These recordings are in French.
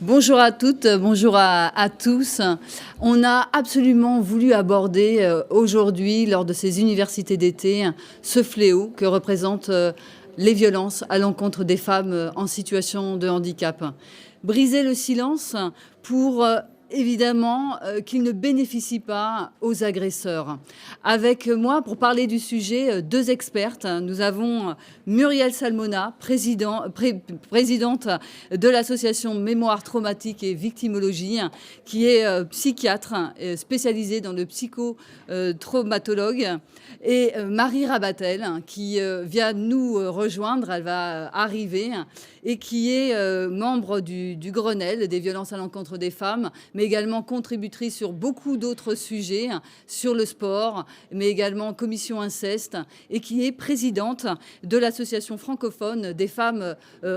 Bonjour à toutes, bonjour à tous. On a absolument voulu aborder aujourd'hui, lors de ces universités d'été, ce fléau que représentent les violences à l'encontre des femmes en situation de handicap. Briser le silence pour évidemment qu'ils ne bénéficient pas aux agresseurs. Avec moi, pour parler du sujet, deux expertes. Nous avons Muriel Salmona, présidente de l'association Mémoire traumatique et victimologie, qui est psychiatre spécialisée dans le psychotraumatologue, et Marie Rabatel, qui vient nous rejoindre, elle va arriver, et qui est membre du Grenelle des violences à l'encontre des femmes, mais également contributrice sur beaucoup d'autres sujets, sur le sport, mais également commission inceste, et qui est présidente de l'association francophone des femmes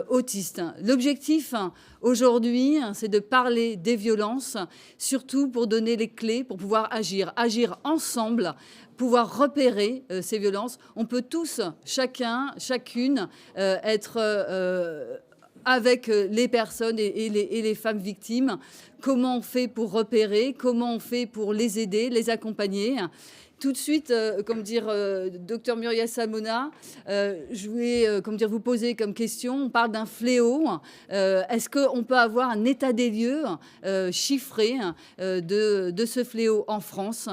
autistes. L'objectif aujourd'hui, c'est de parler des violences, surtout pour donner les clés pour pouvoir agir ensemble, pouvoir repérer ces violences. On peut tous, chacune, être avec les personnes et les femmes victimes. Comment on fait pour repérer? Comment on fait pour les aider, les accompagner? Tout de suite, docteur Muriel Salmona, je voulais vous poser comme question, on parle d'un fléau. Est-ce qu'on peut avoir un état des lieux chiffré de ce fléau en France?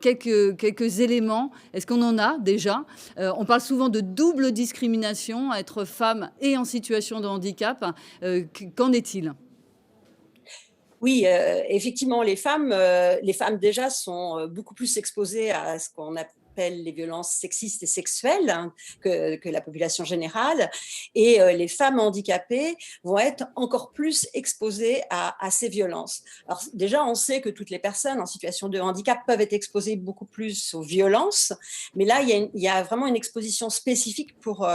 Quelques éléments, est-ce qu'on en a déjà? On parle souvent de double discrimination, être femme et en situation de handicap. Qu'en est-il? Oui, effectivement, les femmes déjà sont beaucoup plus exposées à ce qu'on appelle les violences sexistes et sexuelles, hein, que la population générale. Et les femmes handicapées vont être encore plus exposées à ces violences. Alors déjà, on sait que toutes les personnes en situation de handicap peuvent être exposées beaucoup plus aux violences, mais là, il y a vraiment une exposition spécifique pour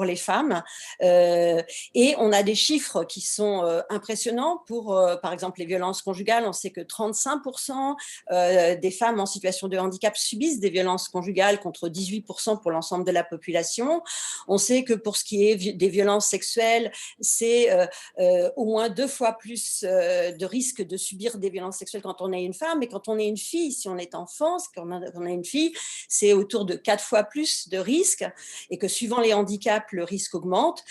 les femmes. Et on a des chiffres qui sont impressionnants pour, par exemple, les violences conjugales. On sait que 35% des femmes en situation de handicap subissent des violences conjugales contre 18% pour l'ensemble de la population. On sait que pour ce qui est des violences sexuelles, c'est au moins 2 fois plus de risque de subir des violences sexuelles quand on est une femme. Et quand on est une fille, si on est enfant, quand on est une fille, c'est autour de 4 fois plus de risques, et que suivant les handicaps, le risque augmente.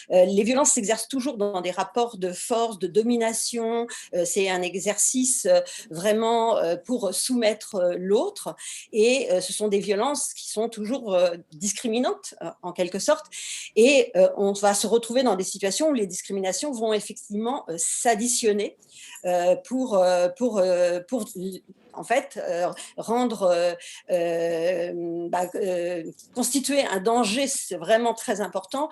Les violences s'exercent toujours dans des rapports de force, de domination. C'est un exercice vraiment pour soumettre l'autre. Et ce sont des violences qui sont toujours discriminantes, en quelque sorte. Et on va se retrouver dans des situations où les discriminations vont effectivement s'additionner pour en fait, constituer un danger vraiment très important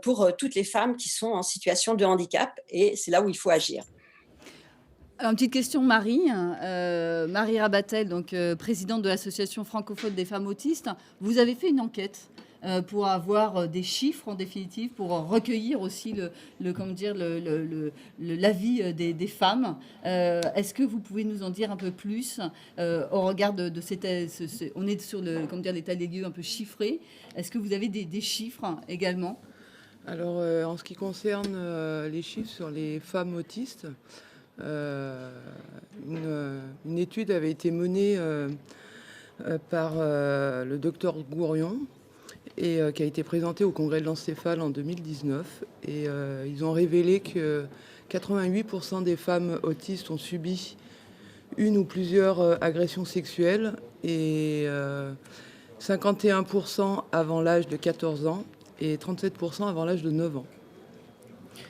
pour toutes les femmes qui sont en situation de handicap, et c'est là où il faut agir. Alors, une petite question, Marie. Marie Rabatel, donc présidente de l'association francophone des femmes autistes. Vous avez fait une enquête pour avoir des chiffres en définitive, pour recueillir aussi l'avis des femmes. Est-ce que vous pouvez nous en dire un peu plus au regard de on est sur l'état des lieux un peu chiffré. Est-ce que vous avez des chiffres également? Alors, en ce qui concerne les chiffres sur les femmes autistes, une étude avait été menée par le docteur Gourion, et qui a été présentée au congrès de l'encéphale en 2019. Et ils ont révélé que 88% des femmes autistes ont subi une ou plusieurs agressions sexuelles, et 51% avant l'âge de 14 ans et 37% avant l'âge de 9 ans.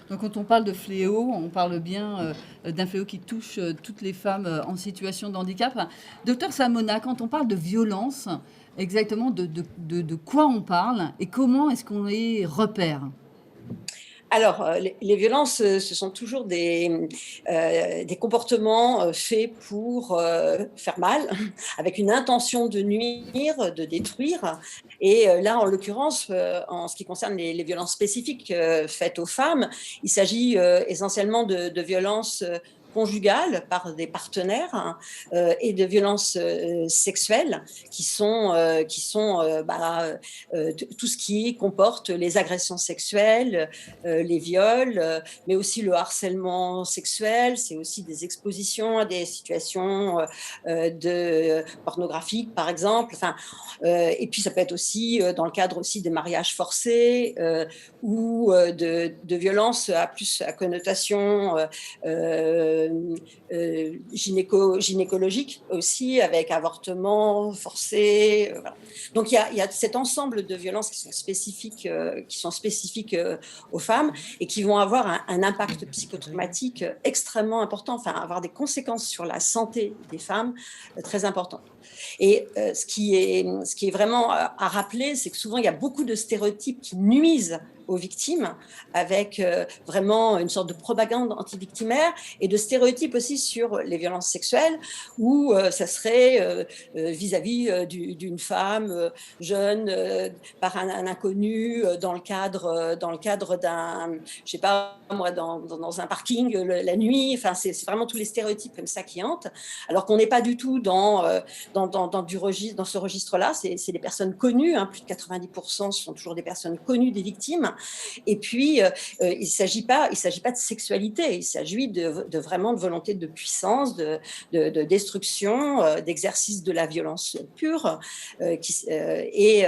Donc quand on parle de fléau, on parle bien d'un fléau qui touche toutes les femmes en situation de handicap. Docteur Salmona, quand on parle de violence, exactement de quoi on parle et comment est-ce qu'on les repère? Alors, les violences, ce sont toujours des comportements faits pour faire mal, avec une intention de nuire, de détruire. Et là, en l'occurrence, en ce qui concerne les violences spécifiques faites aux femmes, il s'agit essentiellement de violences conjugales par des partenaires, hein, et de violences sexuelles qui sont tout ce qui comporte les agressions sexuelles, les viols, mais aussi le harcèlement sexuel. C'est aussi des expositions à des situations pornographiques, par exemple. Enfin, et puis ça peut être aussi dans le cadre aussi des mariages forcés ou de violences à connotation gynécologique aussi, avec avortement forcé. Voilà. Donc il y a cet ensemble de violences qui sont spécifiques aux femmes et qui vont avoir un impact psychotraumatique extrêmement important, enfin avoir des conséquences sur la santé des femmes très importantes. Et ce qui est vraiment à rappeler, c'est que souvent il y a beaucoup de stéréotypes qui nuisent aux victimes, avec vraiment une sorte de propagande anti-victimaire et de stéréotypes aussi sur les violences sexuelles, où ça serait vis-à-vis d'une femme jeune par un inconnu dans le cadre d'un, je sais pas moi, dans un parking la nuit. Enfin, c'est vraiment tous les stéréotypes comme ça qui hantent, alors qu'on n'est pas du tout dans ce registre-là. C'est des personnes connues, hein, plus de 90% sont toujours des personnes connues des victimes. Et puis, il ne s'agit pas de sexualité, il s'agit vraiment de volonté de puissance, de destruction, d'exercice de la violence pure. Et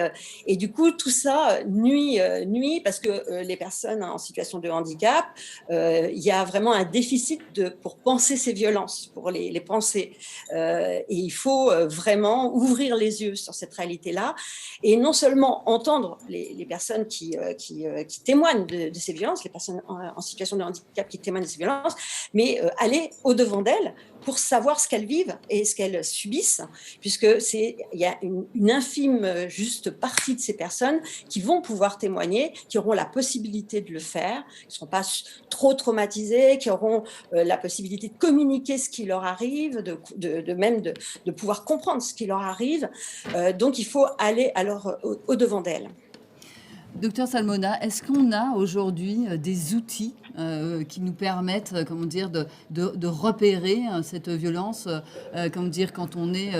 du coup, tout ça nuit parce que les personnes en situation de handicap, il y a vraiment un déficit pour penser ces violences, pour les penser. Et il faut vraiment ouvrir les yeux sur cette réalité-là et non seulement entendre les personnes qui témoignent de ces violences, les personnes en situation de handicap qui témoignent de ces violences, mais aller au-devant d'elles pour savoir ce qu'elles vivent et ce qu'elles subissent, puisque il y a une infime juste partie de ces personnes qui vont pouvoir témoigner, qui auront la possibilité de le faire, qui ne seront pas trop traumatisées, qui auront la possibilité de communiquer ce qui leur arrive, de pouvoir comprendre ce qui leur arrive. Donc il faut aller alors au-devant d'elles. Docteur Salmona, est-ce qu'on a aujourd'hui des outils qui nous permettent, de repérer cette violence, quand on est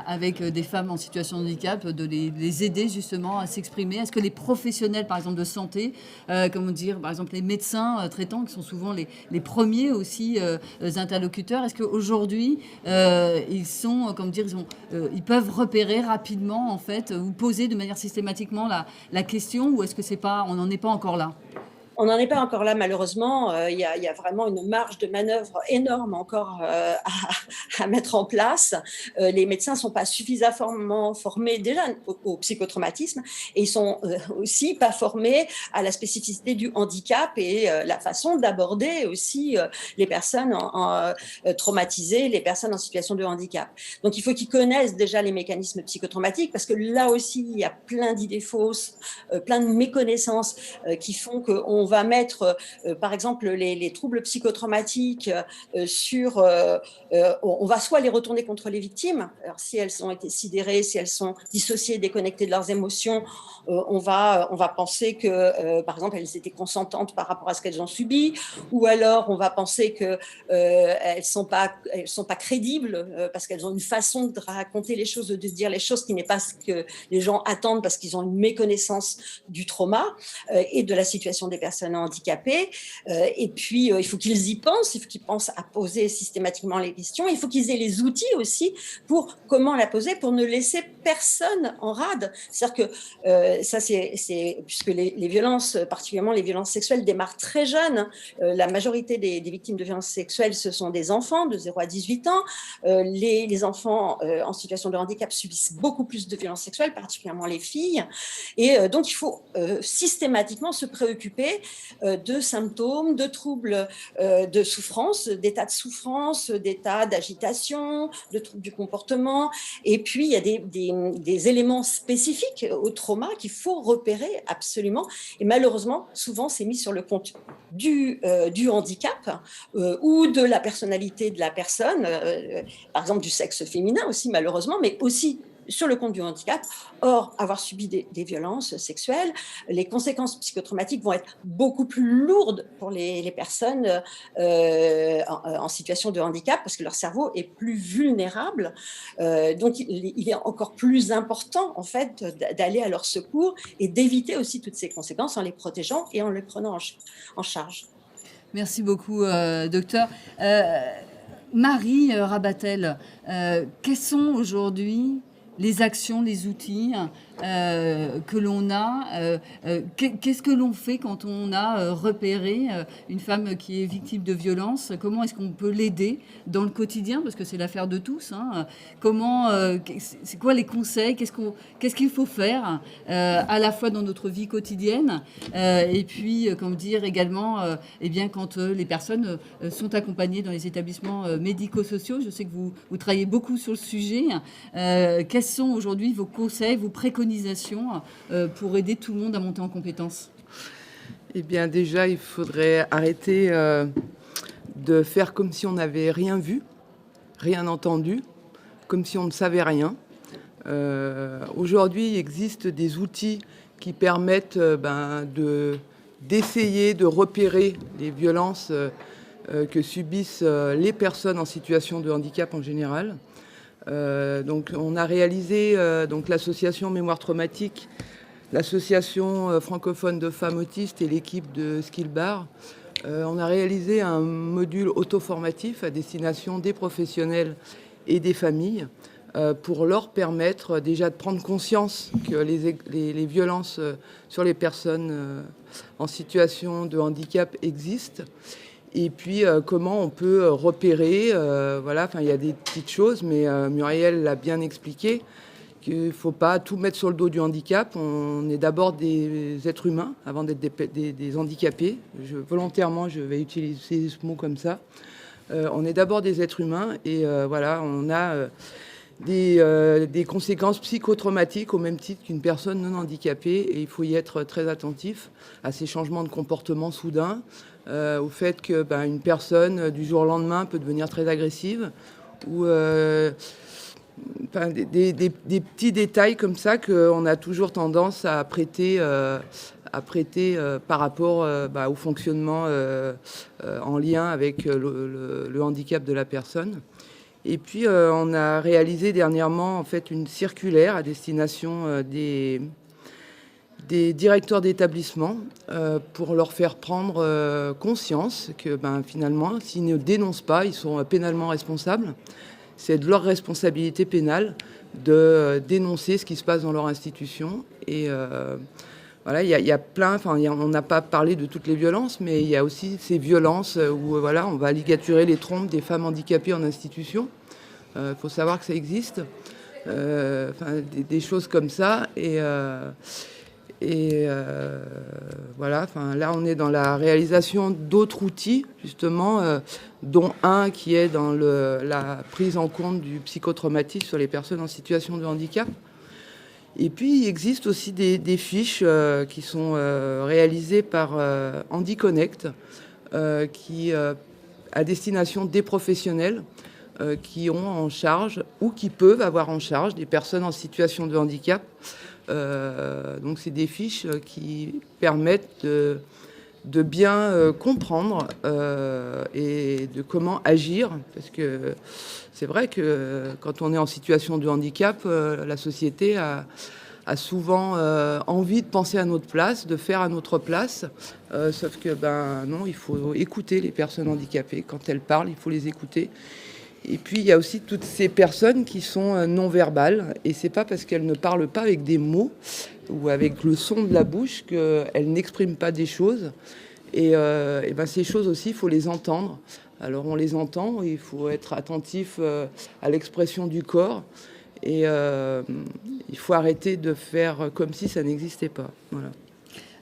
avec des femmes en situation de handicap, de les aider justement à s'exprimer? Est-ce que les professionnels, par exemple, de santé, par exemple, les médecins traitants, qui sont souvent les premiers aussi interlocuteurs, est-ce qu'aujourd'hui, ils peuvent repérer rapidement, en fait, ou poser de manière systématiquement la question, ou est-ce que on n'en est pas encore là? On n'en est pas encore là, malheureusement. Il y a vraiment une marge de manœuvre énorme encore à mettre en place. Les médecins ne sont pas suffisamment formés déjà au psychotraumatisme et ils sont aussi pas formés à la spécificité du handicap et la façon d'aborder aussi les personnes traumatisées, les personnes en situation de handicap. Donc, il faut qu'ils connaissent déjà les mécanismes psychotraumatiques, parce que là aussi, il y a plein d'idées fausses, plein de méconnaissances qui font qu'on va mettre, par exemple, les troubles psychotraumatiques on va soit les retourner contre les victimes. Alors, si elles ont été sidérées, si elles sont dissociées, déconnectées de leurs émotions, on va penser que, par exemple, elles étaient consentantes par rapport à ce qu'elles ont subi, ou alors on va penser que elles sont pas crédibles parce qu'elles ont une façon de raconter les choses, de dire les choses qui n'est pas ce que les gens attendent, parce qu'ils ont une méconnaissance du trauma et de la situation des personnes handicapées. Et puis il faut qu'ils y pensent, il faut qu'ils pensent à poser systématiquement les questions, il faut qu'ils aient les outils aussi pour comment la poser, pour ne laisser personne en rade. C'est-à-dire que ça, puisque les violences, particulièrement les violences sexuelles, démarrent très jeunes. La majorité des victimes de violences sexuelles, ce sont des enfants de 0 à 18 ans. Les enfants en situation de handicap subissent beaucoup plus de violences sexuelles, particulièrement les filles. Et donc, il faut systématiquement se préoccuper de symptômes, de troubles de souffrance, d'états de souffrance, d'états d'agitation, de troubles du comportement. Et puis, il y a des éléments spécifiques au trauma qu'il faut repérer absolument. Et malheureusement, souvent, c'est mis sur le compte du handicap ou de la personnalité de la personne, par exemple du sexe féminin aussi, malheureusement, mais aussi sur le compte du handicap. Or, avoir subi des violences sexuelles, les conséquences psychotraumatiques vont être beaucoup plus lourdes pour les personnes en situation de handicap parce que leur cerveau est plus vulnérable. Donc, il est encore plus important, en fait, d'aller à leur secours et d'éviter aussi toutes ces conséquences en les protégeant et en les prenant en charge. Merci beaucoup, docteur. Marie Rabatel, quels sont aujourd'hui les actions, les outils que l'on a qu'est-ce que l'on fait quand on a repéré une femme qui est victime de violence? Comment est-ce qu'on peut l'aider dans le quotidien? Parce que c'est l'affaire de tous. Comment, c'est quoi les conseils? Qu'est-ce qu'il faut faire à la fois dans notre vie quotidienne et puis, comment dire, également eh bien, quand les personnes sont accompagnées dans les établissements médico-sociaux? Je sais que vous travaillez beaucoup sur le sujet. Quels sont aujourd'hui vos conseils, vos préconisations pour aider tout le monde à monter en compétences? Eh bien, déjà, il faudrait arrêter de faire comme si on n'avait rien vu, rien entendu, comme si on ne savait rien. Aujourd'hui, il existe des outils qui permettent d'essayer de repérer les violences que subissent les personnes en situation de handicap en général. Donc, on a réalisé donc l'association Mémoire Traumatique, l'association francophone de femmes autistes et l'équipe de Skillbar. On a réalisé un module auto-formatif à destination des professionnels et des familles pour leur permettre déjà de prendre conscience que les violences sur les personnes en situation de handicap existent. Et puis, comment on peut repérer, voilà, enfin, il y a des petites choses, mais Muriel l'a bien expliqué, qu'il ne faut pas tout mettre sur le dos du handicap. On est d'abord des êtres humains avant d'être des handicapés. Volontairement, je vais utiliser ce mot comme ça. On est d'abord des êtres humains et voilà, on a des conséquences psychotraumatiques au même titre qu'une personne non handicapée. Et il faut y être très attentif à ces changements de comportement soudains. Au fait que une personne du jour au lendemain peut devenir très agressive ou des petits détails comme ça qu'on a toujours tendance à prêter par rapport au fonctionnement en lien avec le handicap de la personne. Et puis on a réalisé dernièrement en fait une circulaire à destination des directeurs d'établissement pour leur faire prendre conscience que finalement, s'ils ne dénoncent pas, ils sont pénalement responsables. C'est de leur responsabilité pénale de dénoncer ce qui se passe dans leur institution. Et voilà, il y a plein, on n'a pas parlé de toutes les violences, mais il y a aussi ces violences où voilà, on va ligaturer les trompes des femmes handicapées en institution. Faut savoir que ça existe. Des choses comme ça. Voilà, là on est dans la réalisation d'autres outils justement, dont un qui est dans la prise en compte du psychotraumatisme sur les personnes en situation de handicap. Et puis il existe aussi des fiches qui sont réalisées par HandiConnect, qui à destination des professionnels qui ont en charge ou qui peuvent avoir en charge des personnes en situation de handicap. Donc c'est des fiches qui permettent de bien comprendre et de comment agir, parce que c'est vrai que quand on est en situation de handicap, la société a souvent envie de penser à notre place, de faire à notre place, sauf que non, il faut écouter les personnes handicapées. Quand elles parlent, il faut les écouter. Et puis, il y a aussi toutes ces personnes qui sont non-verbales. Et c'est pas parce qu'elles ne parlent pas avec des mots ou avec le son de la bouche qu'elles n'expriment pas des choses. Et ces choses aussi, il faut les entendre. Alors, on les entend, il faut être attentif à l'expression du corps. Et il faut arrêter de faire comme si ça n'existait pas. Voilà.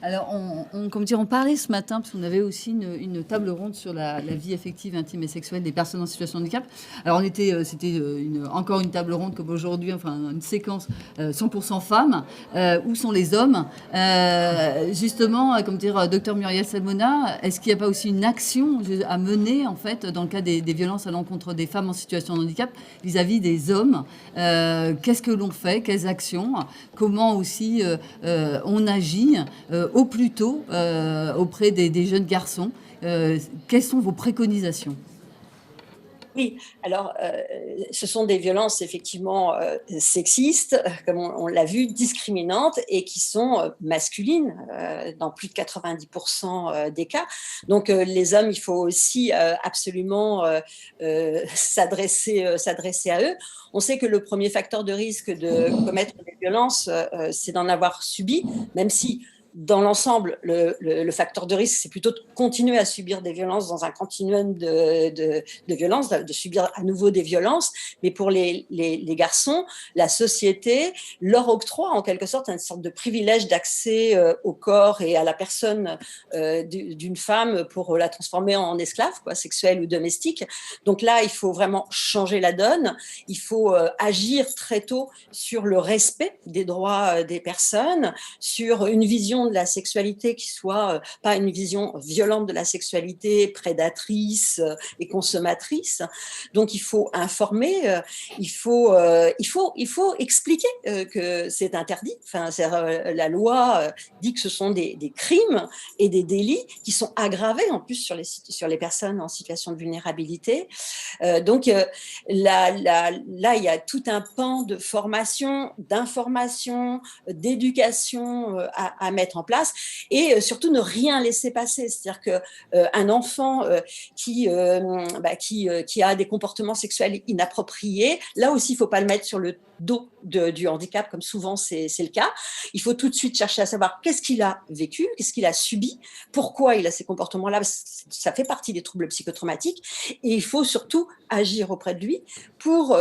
Alors, on parlait ce matin, parce qu'on avait aussi une table ronde sur la vie affective, intime et sexuelle des personnes en situation de handicap. Alors, c'était encore une table ronde comme aujourd'hui, enfin une séquence 100% femmes. Où sont les hommes? Justement, docteur Muriel Salmona, est-ce qu'il n'y a pas aussi une action à mener, en fait, dans le cas des violences à l'encontre des femmes en situation de handicap vis-à-vis des hommes? Qu'est-ce que l'on fait? Quelles actions? Comment aussi on agit au plus tôt auprès des jeunes garçons? Quelles sont vos préconisations? Oui, alors ce sont des violences effectivement sexistes, comme on l'a vu, discriminantes et qui sont masculines dans plus de 90% des cas. Donc les hommes, il faut aussi absolument s'adresser à eux. On sait que le premier facteur de risque de commettre des violences, c'est d'en avoir subi, même si dans l'ensemble, le facteur de risque, c'est plutôt de continuer à subir des violences dans un continuum de violences, de subir à nouveau des violences. Mais pour les garçons, la société leur octroie en quelque sorte une sorte de privilège d'accès au corps et à la personne d'une femme pour la transformer en esclave, quoi, sexuelle ou domestique. Donc là, il faut vraiment changer la donne. Il faut agir très tôt sur le respect des droits des personnes, sur une vision de la sexualité qui soit pas une vision violente de la sexualité, prédatrice et consommatrice. Donc il faut informer, il faut expliquer que c'est interdit. Enfin, la loi dit que ce sont des crimes et des délits qui sont aggravés en plus sur les personnes en situation de vulnérabilité. Donc là, il y a tout un pan de formation, d'information, d'éducation à mettre en place et surtout ne rien laisser passer. C'est-à-dire qu'un enfant qui a des comportements sexuels inappropriés, là aussi, il ne faut pas le mettre sur le dos du handicap, comme souvent c'est le cas. Il faut tout de suite chercher à savoir qu'est-ce qu'il a vécu, qu'est-ce qu'il a subi, pourquoi il a ces comportements-là. Ça fait partie des troubles psychotraumatiques et il faut surtout agir auprès de lui pour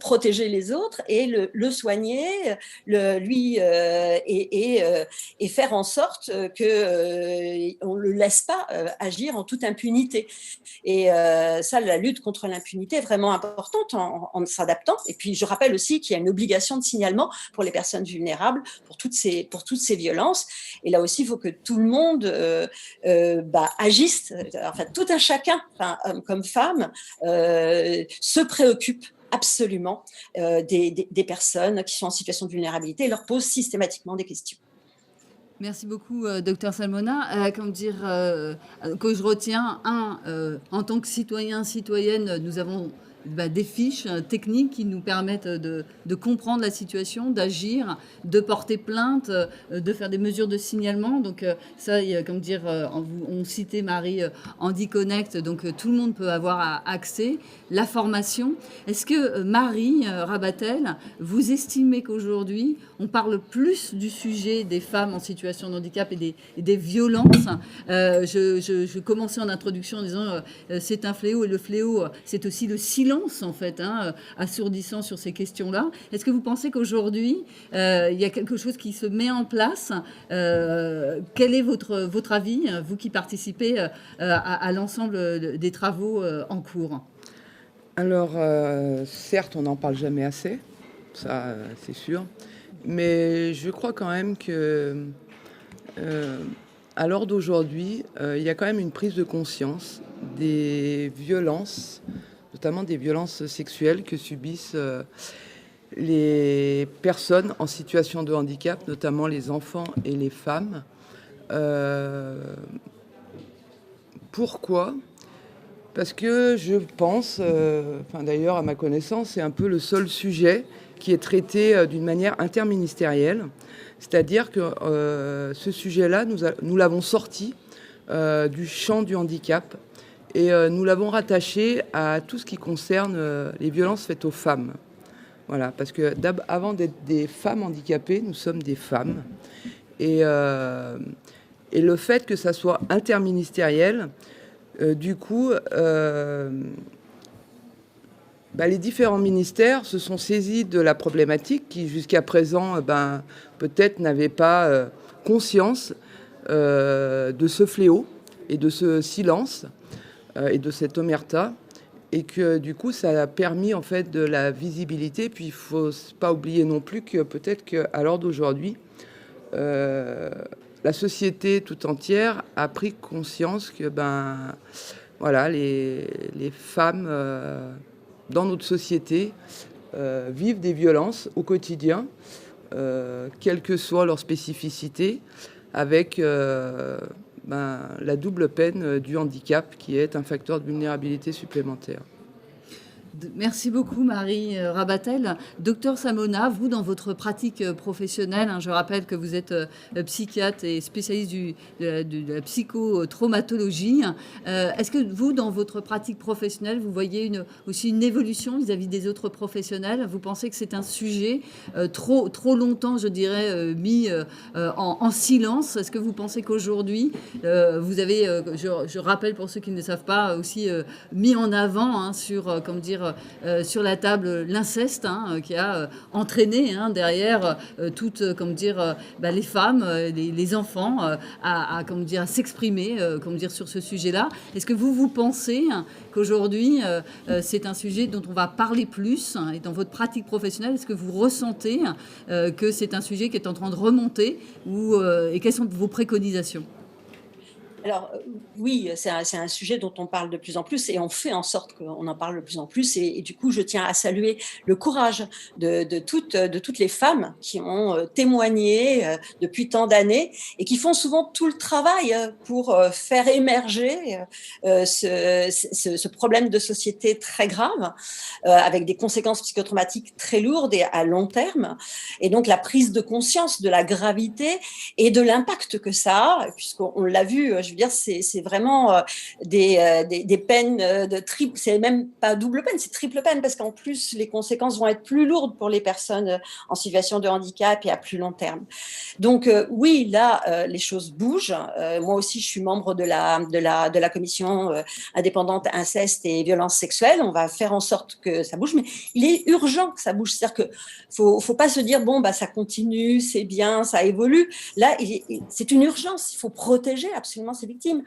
protéger les autres et le soigner, et faire en sorte qu'on ne le laisse pas agir en toute impunité. Et ça, la lutte contre l'impunité est vraiment importante en s'adaptant. Et puis, je rappelle aussi qu'il y a une obligation de signalement pour les personnes vulnérables pour toutes ces violences. Et là aussi, il faut que tout le monde agisse, enfin, tout un chacun, homme comme femme, se préoccupe absolument des personnes qui sont en situation de vulnérabilité et leur pose systématiquement des questions. Merci beaucoup, docteur Salmona. Que je retiens, en tant que citoyenne, nous avons des fiches techniques qui nous permettent de comprendre la situation, d'agir, de porter plainte, de faire des mesures de signalement. Donc ça, on citait Marie HandiConnect, donc tout le monde peut avoir accès. La formation. Est-ce que Marie Rabatel, vous estimez qu'aujourd'hui, on parle plus du sujet des femmes en situation de handicap et des violences? Je commençais en introduction en disant c'est un fléau, et le fléau, c'est aussi le silence, en fait, assourdissant sur ces questions-là. Est-ce que vous pensez qu'aujourd'hui, il y a quelque chose qui se met en place? Quel est votre avis, vous qui participez à l'ensemble des travaux en cours? Alors, certes, on n'en parle jamais assez, ça c'est sûr, mais je crois quand même que à l'heure d'aujourd'hui, il y a quand même une prise de conscience des violences, notamment des violences sexuelles que subissent les personnes en situation de handicap, notamment les enfants et les femmes. Pourquoi ? Parce que je pense, d'ailleurs à ma connaissance, c'est un peu le seul sujet qui est traité d'une manière interministérielle. C'est-à-dire que ce sujet-là, nous l'avons sorti du champ du handicap et nous l'avons rattaché à tout ce qui concerne les violences faites aux femmes. Voilà, parce que avant d'être des femmes handicapées, nous sommes des femmes. Et le fait que ça soit interministériel, du coup, les différents ministères se sont saisis de la problématique qui, jusqu'à présent, peut-être n'avait pas conscience de ce fléau et de ce silence et de cette omerta, et que du coup ça a permis en fait de la visibilité. Puis il faut pas oublier non plus que peut-être qu'à l'heure d'aujourd'hui, la société tout entière a pris conscience que voilà, les femmes dans notre société vivent des violences au quotidien, quelle que soit leur spécificité, avec la double peine du handicap qui est un facteur de vulnérabilité supplémentaire. Merci beaucoup Marie Rabatel. Docteur Samona, vous dans votre pratique professionnelle, je rappelle que vous êtes psychiatre et spécialiste de la psychotraumatologie. Est-ce que vous dans votre pratique professionnelle, vous voyez aussi une évolution vis-à-vis des autres professionnels? Vous pensez que c'est un sujet trop longtemps, je dirais, mis en silence? Est-ce que vous pensez qu'aujourd'hui, vous avez, je rappelle pour ceux qui ne le savent pas, aussi mis en avant sur, sur la table l'inceste qui a entraîné derrière toutes les femmes, les enfants à s'exprimer sur ce sujet-là. Est-ce que vous pensez qu'aujourd'hui c'est un sujet dont on va parler plus et dans votre pratique professionnelle, est-ce que vous ressentez que c'est un sujet qui est en train de remonter et quelles sont vos préconisations? Alors oui, c'est un sujet dont on parle de plus en plus et on fait en sorte qu'on en parle de plus en plus. Et du coup, je tiens à saluer le courage de toutes les femmes qui ont témoigné depuis tant d'années et qui font souvent tout le travail pour faire émerger ce problème de société très grave, avec des conséquences psychotraumatiques très lourdes et à long terme. Et donc la prise de conscience de la gravité et de l'impact que ça a, puisqu'on l'a vu, je veux dire, c'est vraiment des peines de triple, c'est même pas double peine, c'est triple peine, parce qu'en plus, les conséquences vont être plus lourdes pour les personnes en situation de handicap et à plus long terme. Donc, oui, là, les choses bougent. Moi aussi, je suis membre de la commission indépendante inceste et violences sexuelles. On va faire en sorte que ça bouge, mais il est urgent que ça bouge. C'est-à-dire que faut pas se dire, bon, ça continue, c'est bien, ça évolue. Là, c'est une urgence. Il faut protéger absolument ces victimes.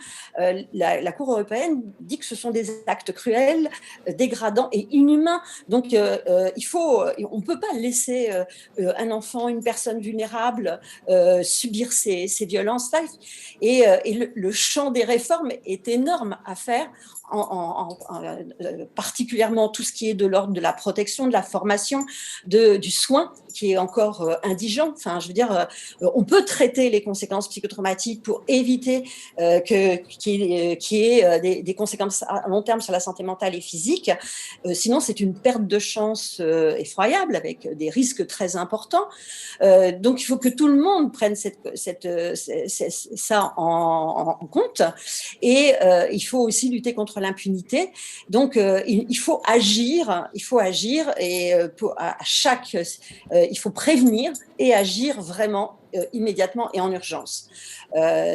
La Cour européenne dit que ce sont des actes cruels, dégradants et inhumains. Donc, on ne peut pas laisser un enfant, une personne vulnérable subir ces violences-là. Et le champ des réformes est énorme à faire, particulièrement tout ce qui est de l'ordre de la protection, de la formation, du soin, qui est encore indigent. Enfin, je veux dire, on peut traiter les conséquences psychotraumatiques pour éviter qu'il y ait des conséquences à long terme sur la santé mentale et physique. Sinon, c'est une perte de chance effroyable, avec des risques très importants. Donc, il faut que tout le monde prenne ça en compte. Et il faut aussi lutter contre l'impunité. Donc, il faut agir. Et il faut prévenir et agir vraiment immédiatement et en urgence.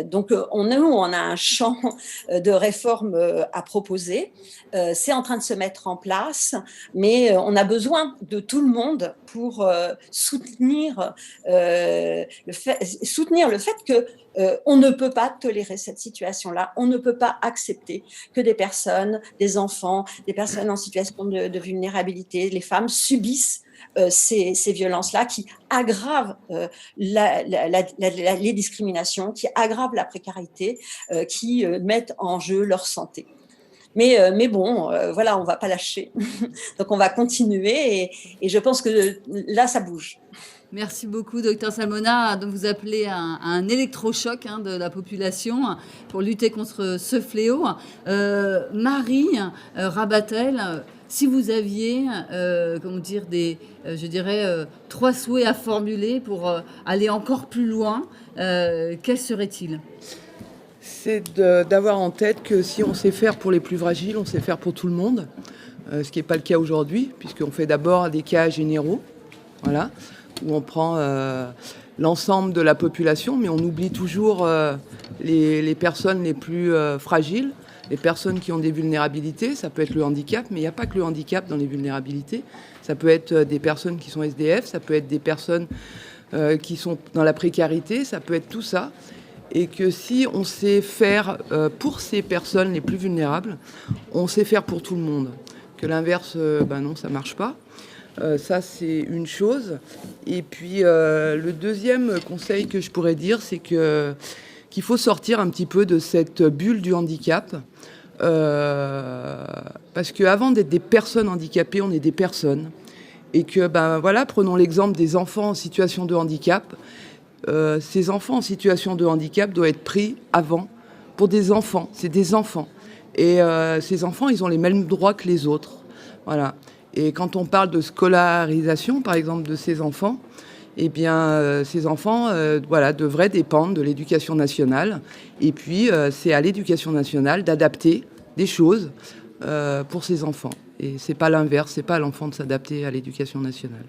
Donc, on a un champ de réformes à proposer. C'est en train de se mettre en place, mais on a besoin de tout le monde pour soutenir le fait que on ne peut pas tolérer cette situation-là. On ne peut pas accepter que des enfants, des personnes en situation de vulnérabilité, les femmes subissent ces violences-là qui aggravent les discriminations, qui aggravent la précarité, qui mettent en jeu leur santé. Mais bon, voilà, on ne va pas lâcher. Donc, on va continuer et je pense que là, ça bouge. Merci beaucoup, docteur Samona. Donc vous appelez à un électrochoc de la population pour lutter contre ce fléau. Marie Rabatel, si vous aviez, trois souhaits à formuler pour aller encore plus loin, quels seraient-ils ? C'est d'avoir en tête que si on sait faire pour les plus fragiles, on sait faire pour tout le monde, ce qui n'est pas le cas aujourd'hui, puisqu'on fait d'abord des cas généraux, voilà, où on prend l'ensemble de la population, mais on oublie toujours les personnes les plus fragiles, les personnes qui ont des vulnérabilités. Ça peut être le handicap, mais il n'y a pas que le handicap dans les vulnérabilités. Ça peut être des personnes qui sont SDF, ça peut être des personnes qui sont dans la précarité, ça peut être tout ça. Et que si on sait faire pour ces personnes les plus vulnérables, on sait faire pour tout le monde. Que l'inverse, non, ça marche pas. Ça, c'est une chose. Et puis, le deuxième conseil que je pourrais dire, c'est qu'il faut sortir un petit peu de cette bulle du handicap. Parce qu'avant d'être des personnes handicapées, on est des personnes. Et que, prenons l'exemple des enfants en situation de handicap. Ces enfants en situation de handicap doivent être pris avant pour des enfants. C'est des enfants. Et ces enfants, ils ont les mêmes droits que les autres. Voilà. Et quand on parle de scolarisation, par exemple, de ces enfants, eh bien, ces enfants devraient dépendre de l'éducation nationale. Et puis, c'est à l'éducation nationale d'adapter des choses pour ces enfants. Et c'est pas l'inverse, c'est pas à l'enfant de s'adapter à l'éducation nationale.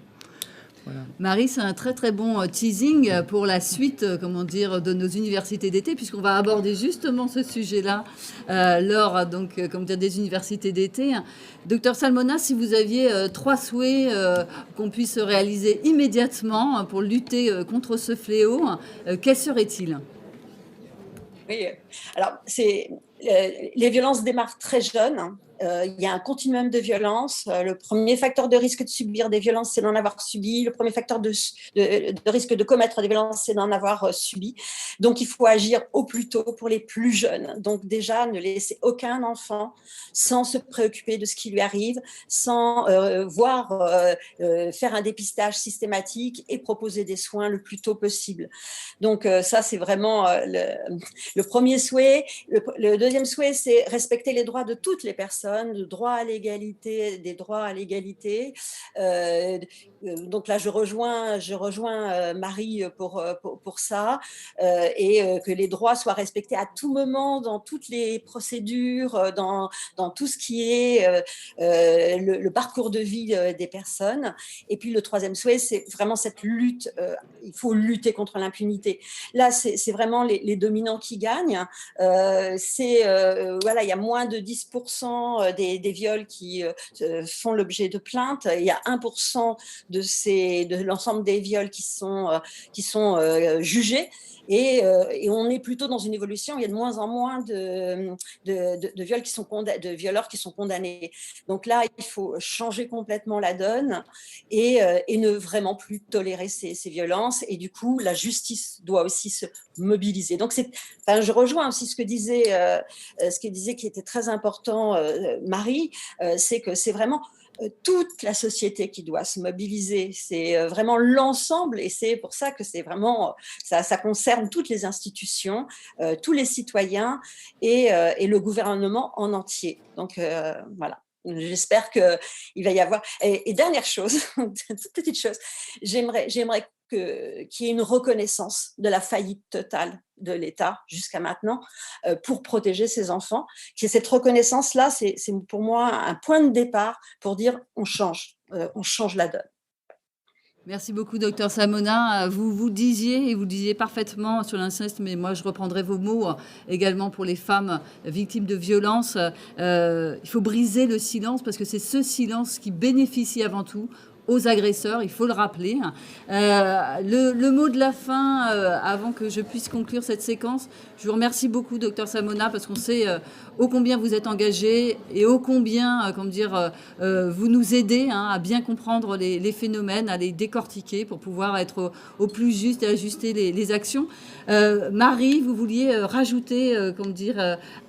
Voilà. Marie, c'est un très très bon teasing pour la suite, de nos universités d'été, puisqu'on va aborder justement ce sujet-là lors des universités d'été. Docteur Salmona, si vous aviez 3 souhaits qu'on puisse réaliser immédiatement pour lutter contre ce fléau, quels seraient-ils ? Oui, alors les violences démarrent très jeunes. Il y a un continuum de violence. Le premier facteur de risque de subir des violences, c'est d'en avoir subi. Le premier facteur de risque de commettre des violences, c'est d'en avoir subi. Donc, il faut agir au plus tôt pour les plus jeunes. Donc, déjà, ne laisser aucun enfant sans se préoccuper de ce qui lui arrive, sans faire un dépistage systématique et proposer des soins le plus tôt possible. Donc, ça, c'est vraiment le premier souhait. Le deuxième souhait, c'est respecter les droits de toutes les personnes, de droit à l'égalité, des droits à l'égalité. Donc là, je rejoins Marie pour ça, et que les droits soient respectés à tout moment, dans toutes les procédures, dans tout ce qui est le parcours de vie des personnes. Et puis le troisième souhait, c'est vraiment cette lutte. Il faut lutter contre l'impunité. Là, c'est vraiment les dominants qui gagnent. Il y a moins de 10% des viols qui font l'objet de plaintes. Il y a 1% de l'ensemble des viols qui sont jugés. Et on est plutôt dans une évolution où il y a de moins en moins de violeurs qui sont condamnés. Donc là, il faut changer complètement la donne et ne vraiment plus tolérer ces violences. Et du coup, la justice doit aussi se mobiliser. Donc, je rejoins aussi ce que disait qui était très important, Marie, c'est que c'est vraiment toute la société qui doit se mobiliser, c'est vraiment l'ensemble, et c'est pour ça que c'est vraiment ça concerne toutes les institutions, tous les citoyens et le gouvernement en entier. Donc voilà. J'espère qu'il va y avoir. Et dernière chose, toute petite chose, j'aimerais qu'il y ait une reconnaissance de la faillite totale de l'État jusqu'à maintenant pour protéger ces enfants. Cette reconnaissance-là, c'est pour moi un point de départ pour dire on change la donne. Merci beaucoup, docteur Salmona. Vous disiez parfaitement sur l'inceste, mais moi je reprendrai vos mots également pour les femmes victimes de violences. Il faut briser le silence parce que c'est ce silence qui bénéficie avant tout aux agresseurs, il faut le rappeler. Le mot de la fin, avant que je puisse conclure cette séquence, je vous remercie beaucoup, docteur Salmona, parce qu'on sait ô combien vous êtes engagé et ô combien, vous nous aidez à bien comprendre les phénomènes, à les décortiquer pour pouvoir être au plus juste et ajuster les actions. Marie, vous vouliez rajouter,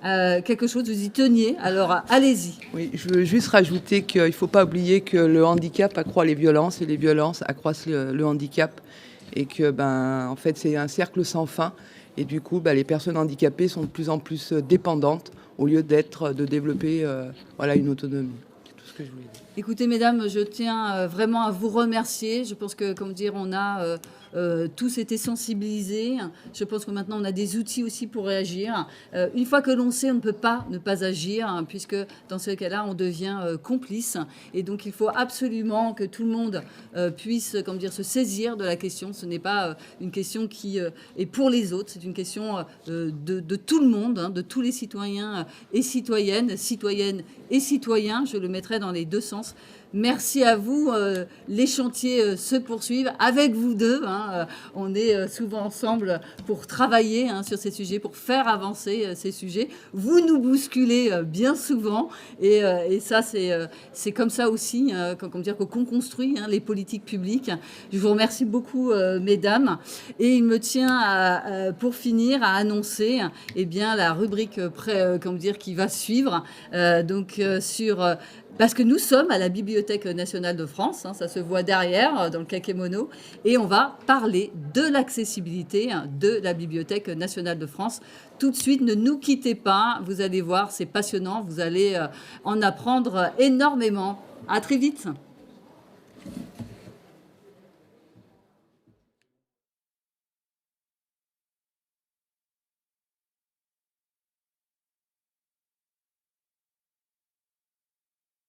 quelque chose, vous y teniez, alors allez-y. Oui, je veux juste rajouter qu'il ne faut pas oublier que le handicap accroît les violences et les violences accroissent le handicap, et que en fait c'est un cercle sans fin, et du coup les personnes handicapées sont de plus en plus dépendantes au lieu de développer une autonomie. C'est tout ce que je voulais dire. Écoutez, mesdames, je tiens vraiment à vous remercier. Je pense que, on a tous été sensibilisés. Je pense que maintenant, on a des outils aussi pour réagir. Une fois que l'on sait, on ne peut pas ne pas agir, puisque dans ce cas-là, on devient complice. Et donc, il faut absolument que tout le monde puisse, se saisir de la question. Ce n'est pas une question qui est pour les autres. C'est une question de tout le monde, de tous les citoyens et citoyennes et citoyens. Je le mettrai dans les deux sens. Merci à vous. Les chantiers se poursuivent avec vous deux. On est souvent ensemble pour travailler sur ces sujets, pour faire avancer ces sujets. Vous nous bousculez bien souvent et ça, c'est comme ça aussi qu'on construit les politiques publiques. Je vous remercie beaucoup, mesdames. Et il me tient, pour finir, à annoncer la rubrique qui va suivre. Parce que nous sommes à la Bibliothèque nationale de France, ça se voit derrière dans le kakémono, et on va parler de l'accessibilité de la Bibliothèque nationale de France. Tout de suite, ne nous quittez pas, vous allez voir, c'est passionnant, vous allez en apprendre énormément. À très vite.